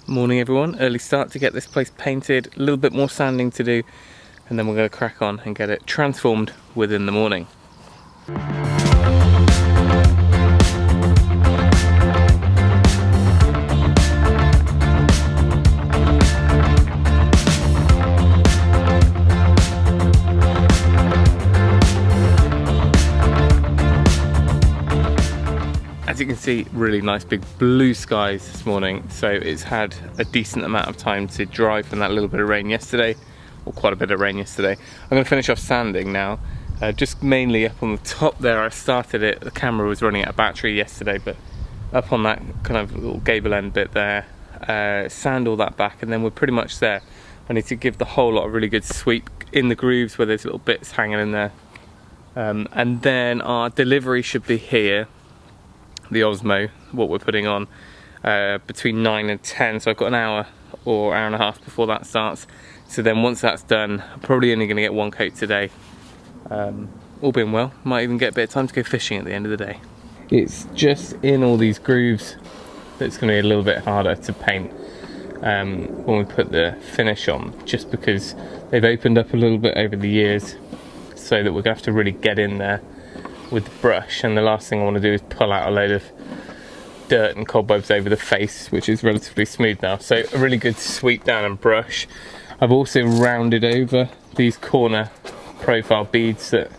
Morning everyone, early start to get this place painted, a little bit more sanding to do, and then we're going to crack on and get it transformed within the morning. As you can see, really nice big blue skies this morning, so it's had a decent amount of time to dry from that little bit of rain yesterday, or quite a bit of rain yesterday. I'm going to finish off sanding now, just mainly up on the top there. I started it, the camera was running out of battery yesterday, but up on that kind of little gable end bit there, sand all that back, and then we're pretty much there. I need to give the whole lot a really good sweep in the grooves where there's little bits hanging in there, and then our delivery should be here. The OSMO, what we're putting on, between 9 and 10, so I've got an hour or hour and a half before that starts. So then once that's done, I'm probably only going to get one coat today. All being well, might even get a bit of time to go fishing at the end of the day. It's just in all these grooves that it's going to be a little bit harder to paint when we put the finish on, just because they've opened up a little bit over the years, so that we're going to have to really get in there with the brush, and the last thing I want to do is pull out a load of dirt and cobwebs over the face, which is relatively smooth now. So a really good sweep down and brush. I've also rounded over these corner profile beads that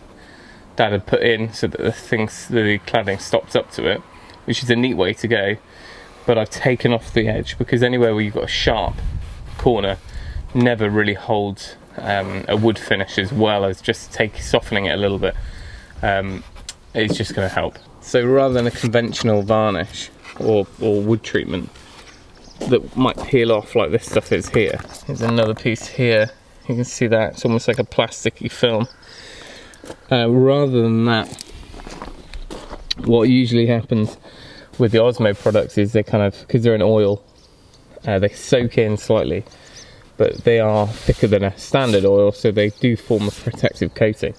Dad had put in so that the cladding stops up to it, which is a neat way to go. But I've taken off the edge, because anywhere where you've got a sharp corner never really holds a wood finish as well as just softening it a little bit. It's just going to help. So rather than a conventional varnish or wood treatment that might peel off like this stuff is here, there's another piece here. You can see that it's almost like a plasticky film. Rather than that, what usually happens with the OSMO products is they kind of, because they're in oil, they soak in slightly, but they are thicker than a standard oil, so they do form a protective coating.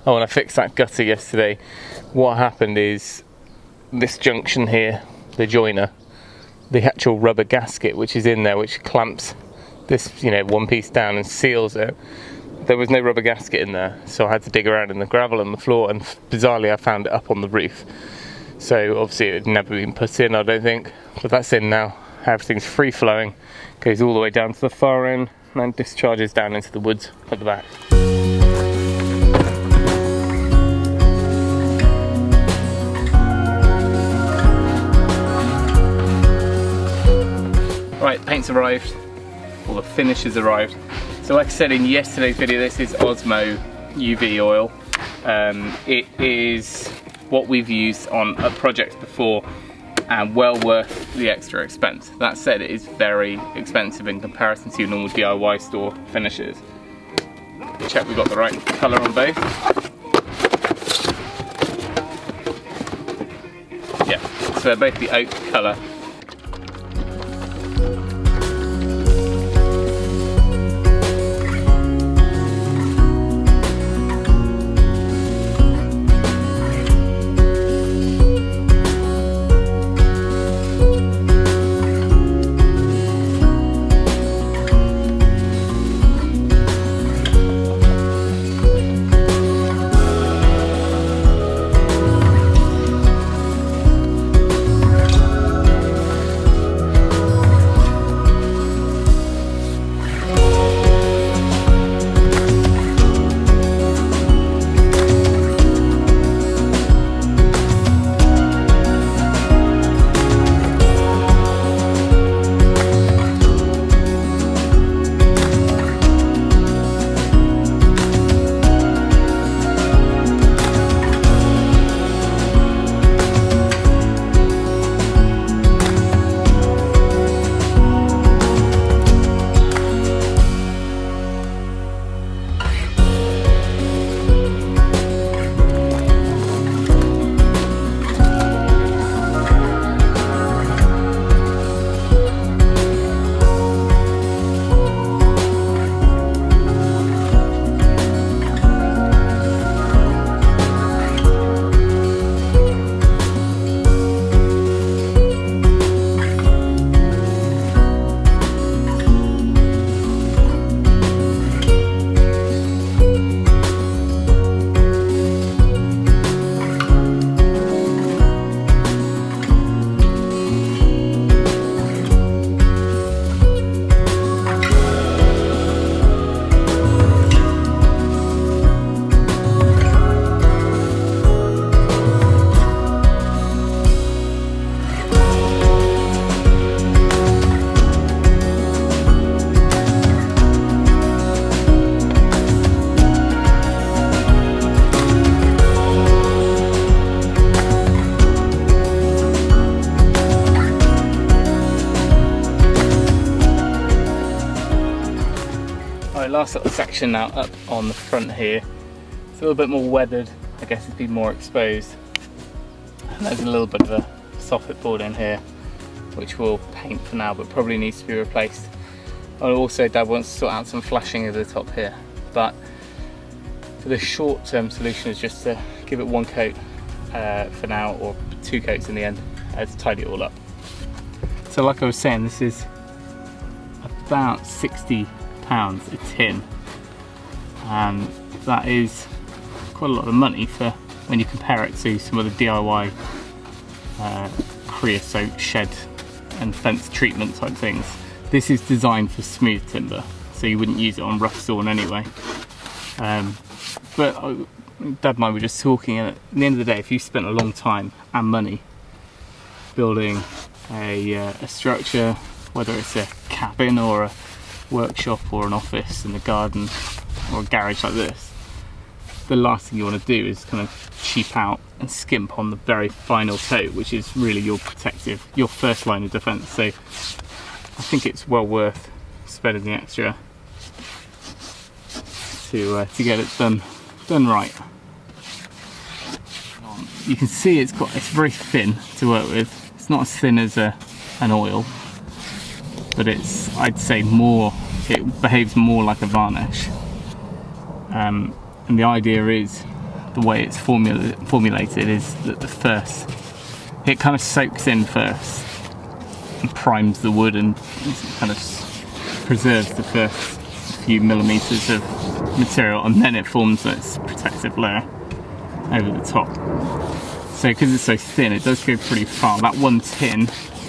Oh, and I fixed that gutter yesterday. What happened is this junction here, the joiner, the actual rubber gasket which is in there, which clamps this, one piece down and seals it. There was no rubber gasket in there, so I had to dig around in the gravel and the floor, and bizarrely I found it up on the roof. So obviously it had never been put in, I don't think, but that's in now. Everything's free flowing, goes all the way down to the far end, and then discharges down into the woods at the back. Right, paint's arrived, all the finish has arrived. So like I said in yesterday's video, this is OSMO UV oil. It is what we've used on projects before, and well worth the extra expense. That said, it is very expensive in comparison to normal DIY store finishes. Check we've got the right colour on both. Yeah, so they're both the oak colour. Right, last little section now up on the front here. It's a little bit more weathered, I guess it's been more exposed. And there's a little bit of a soffit board in here, which we'll paint for now, but probably needs to be replaced. And also Dad wants to sort out some flashing over the top here. But for the short-term solution is just to give it one coat for now, or 2 coats in the end, to tidy it all up. So like I was saying, this is about £60 a tin, and that is quite a lot of money for when you compare it to some of the DIY creosote shed and fence treatment type things. This is designed for smooth timber, so you wouldn't use it on rough sawn anyway. But Dad and I were just talking, and at the end of the day, if you spent a long time and money building a structure, whether it's a cabin or a workshop or an office in the garden or a garage like this, the last thing you want to do is kind of cheap out and skimp on the very final coat, which is really your first line of defence. So I think it's well worth spending the extra to get it done right. You can see it's very thin to work with. It's not as thin as an oil, but it's, I'd say, it behaves more like a varnish. And the idea is, the way it's formulated is that it kind of soaks in first and primes the wood and kind of preserves the first few millimeters of material, and then it forms its protective layer over the top. So because it's so thin, it does go pretty far. That one tin,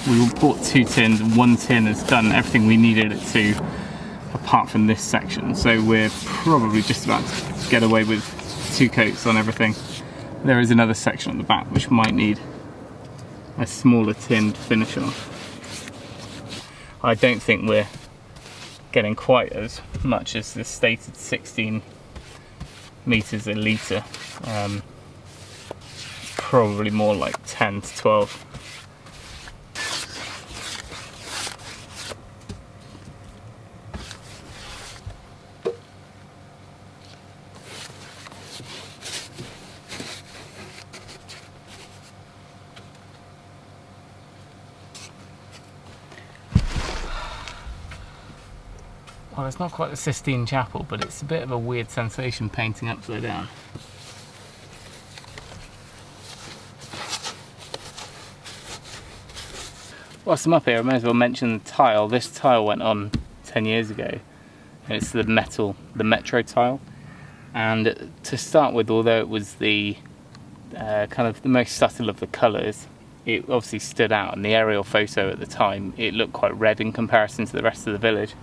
we bought 2 tins, and 1 tin has done everything we needed it to, apart from this section. So we're probably just about to get away with 2 coats on everything. There is another section on the back which might need a smaller tin to finish off. I don't think we're getting quite as much as the stated 16 meters a litre. Probably more like 10 to 12. Well, it's not quite the Sistine Chapel, but it's a bit of a weird sensation painting upside down. Whilst I'm up here, I may as well mention the tile. This tile went on 10 years ago, and it's the Metro tile. And to start with, although it was the kind of the most subtle of the colours, it obviously stood out. And the aerial photo at the time, it looked quite red in comparison to the rest of the village.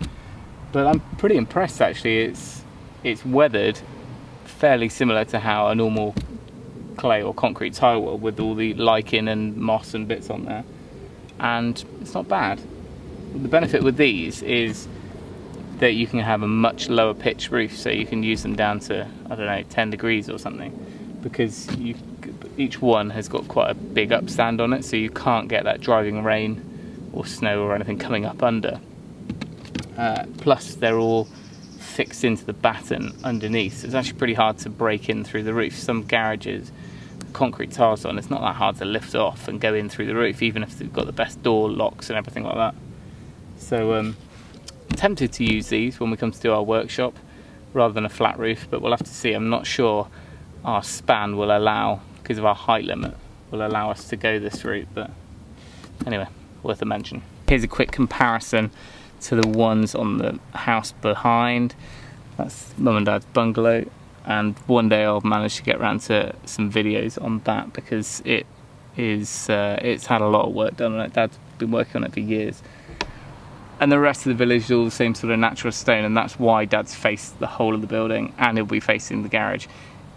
But I'm pretty impressed actually. It's weathered fairly similar to how a normal clay or concrete tile will, with all the lichen and moss and bits on there. And it's not bad. The benefit with these is that you can have a much lower pitch roof, so you can use them down to, I don't know, 10 degrees or something, because each one has got quite a big upstand on it, so you can't get that driving rain or snow or anything coming up under. Plus they're all fixed into the batten underneath, so it's actually pretty hard to break in through the roof. Some garages, concrete tiles on, it's not that hard to lift off and go in through the roof, even if they've got the best door locks and everything like that. So I'm tempted to use these when we come to do our workshop rather than a flat roof, but we'll have to see. I'm not sure our span will allow, because of our height limit, will allow us to go this route, but anyway, worth a mention. Here's a quick comparison to the ones on the house behind. That's Mum and Dad's bungalow. And one day I'll manage to get around to some videos on that, because it's had a lot of work done on it. Dad's been working on it for years. And the rest of the village is all the same sort of natural stone, and that's why Dad's faced the whole of the building, and he'll be facing the garage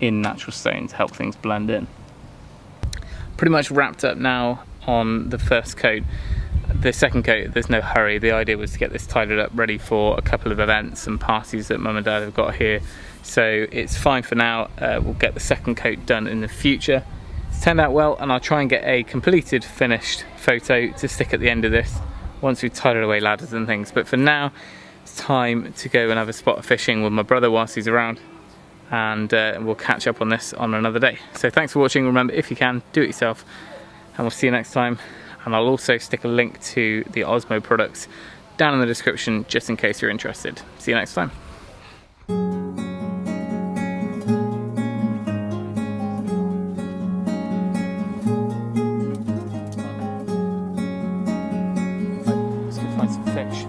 in natural stone to help things blend in. Pretty much wrapped up now on the first coat. The second coat, there's no hurry. The idea was to get this tidied up, ready for a couple of events and parties that Mum and Dad have got here. So it's fine for now. We'll get the second coat done in the future. It's turned out well, and I'll try and get a completed, finished photo to stick at the end of this once we've tidied away ladders and things. But for now, it's time to go and have a spot of fishing with my brother whilst he's around, and we'll catch up on this on another day. So thanks for watching. Remember, if you can, do it yourself, and we'll see you next time. And I'll also stick a link to the OSMO products down in the description just in case you're interested. See you next time. Let's go find some fish.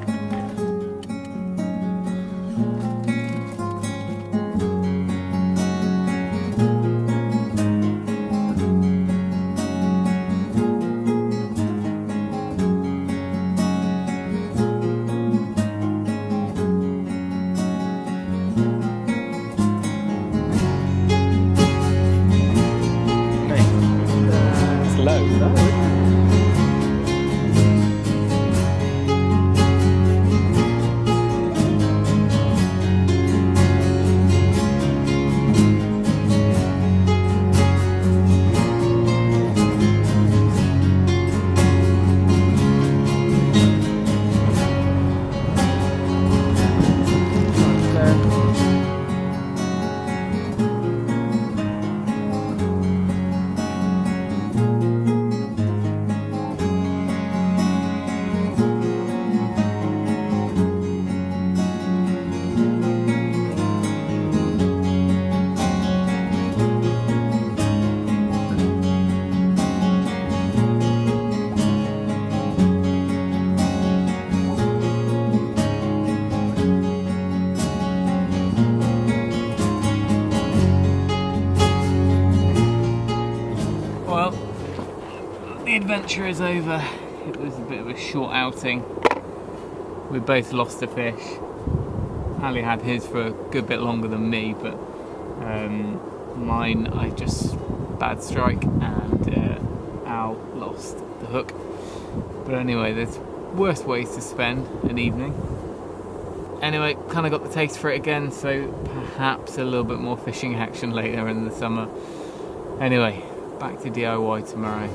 The adventure is over. It was a bit of a short outing. We both lost a fish. Ali had his for a good bit longer than me, but mine, I just bad strike, and Al lost the hook. But anyway, there's worse ways to spend an evening. Anyway, kind of got the taste for it again, so perhaps a little bit more fishing action later in the summer. Anyway, back to DIY tomorrow.